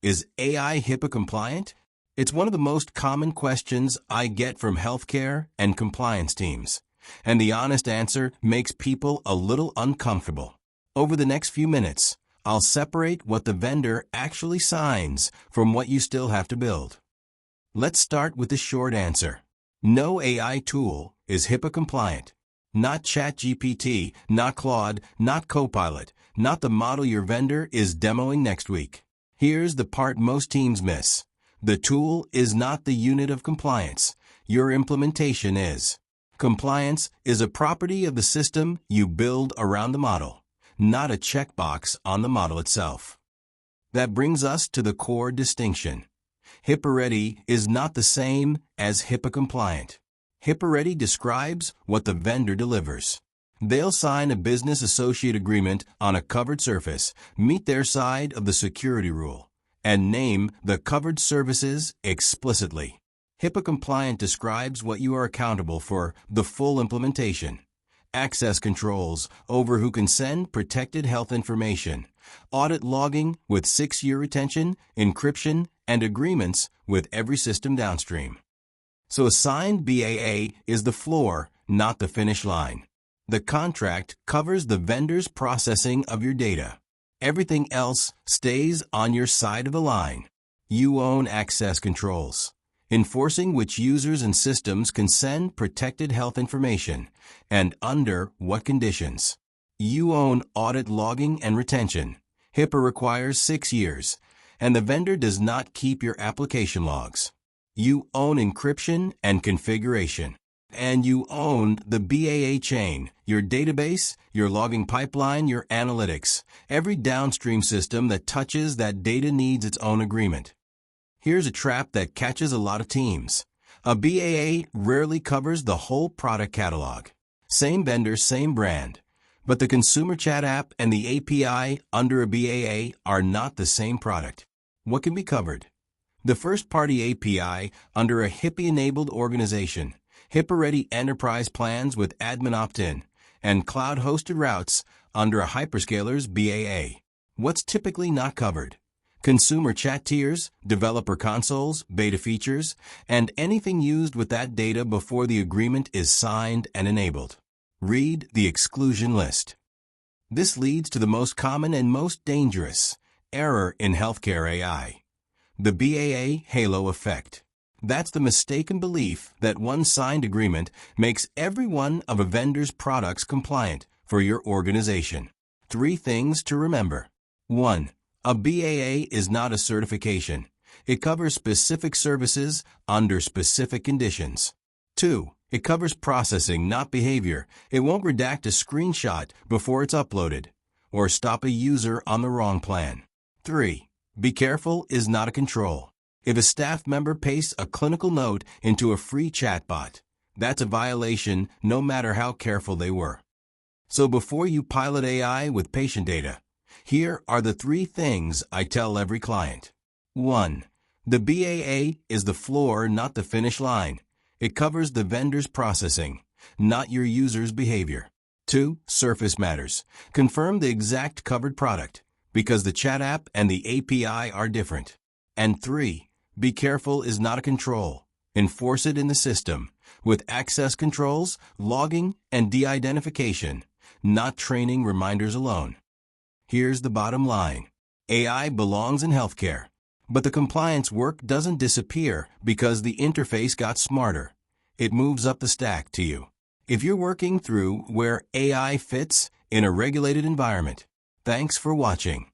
Is AI HIPAA compliant? It's one of the most common questions I get from healthcare and compliance teams, and the honest answer makes people a little uncomfortable. Over the next few minutes, I'll separate what the vendor actually signs from what you still have to build. Let's start with the short answer. No AI tool is HIPAA compliant. Not ChatGPT, not Claude, not Copilot, not the model your vendor is demoing next week. Here's the part most teams miss. The tool is not the unit of compliance. Your implementation is. Compliance is a property of the system you build around the model, not a checkbox on the model itself. That brings us to the core distinction. HIPAA ready is not the same as HIPAA compliant. HIPAA ready describes what the vendor delivers. They'll sign a business associate agreement on a covered surface, meet their side of the security rule, and name the covered services explicitly. HIPAA compliant describes what you are accountable for, the full implementation. Access controls over who can send protected health information, audit logging with 6-year retention, encryption, and agreements with every system downstream. So a signed BAA is the floor, not the finish line. The contract covers the vendor's processing of your data. Everything else stays on your side of the line. You own access controls, enforcing which users and systems can send protected health information, and under what conditions. You own audit logging and retention. HIPAA requires 6 years, and the vendor does not keep your application logs. You own encryption and configuration. And you own the BAA chain, your database, your logging pipeline, your analytics. Every downstream system that touches that data needs its own agreement. Here's a trap that catches a lot of teams. A BAA rarely covers the whole product catalog. Same vendor, same brand. But the consumer chat app and the API under a BAA are not the same product. What can be covered? The first-party API under a HIPAA-enabled organization, HIPAA-ready enterprise plans with admin opt-in, and cloud-hosted routes under a hyperscaler's BAA. What's typically not covered? Consumer chat tiers, developer consoles, beta features, and anything used with that data before the agreement is signed and enabled. Read the exclusion list. This leads to the most common and most dangerous error in healthcare AI. The BAA halo effect. That's the mistaken belief that one signed agreement makes every one of a vendor's products compliant for your organization. 3 things to remember. 1. A BAA is not a certification. It covers specific services under specific conditions. 2. It covers processing, not behavior. It won't redact a screenshot before it's uploaded or stop a user on the wrong plan. 3. Be careful is not a control. If a staff member pastes a clinical note into a free chatbot, that's a violation no matter how careful they were. So before you pilot AI with patient data, here are the 3 things I tell every client. 1. The BAA is the floor, not the finish line. It covers the vendor's processing, not your user's behavior. 2. Surface matters. Confirm the exact covered product, because the chat app and the API are different. And 3. Be careful is not a control. Enforce it in the system, with access controls, logging, and de-identification, not training reminders alone. Here's the bottom line. AI belongs in healthcare, but the compliance work doesn't disappear because the interface got smarter. It moves up the stack to you. If you're working through where AI fits in a regulated environment. Thanks for watching.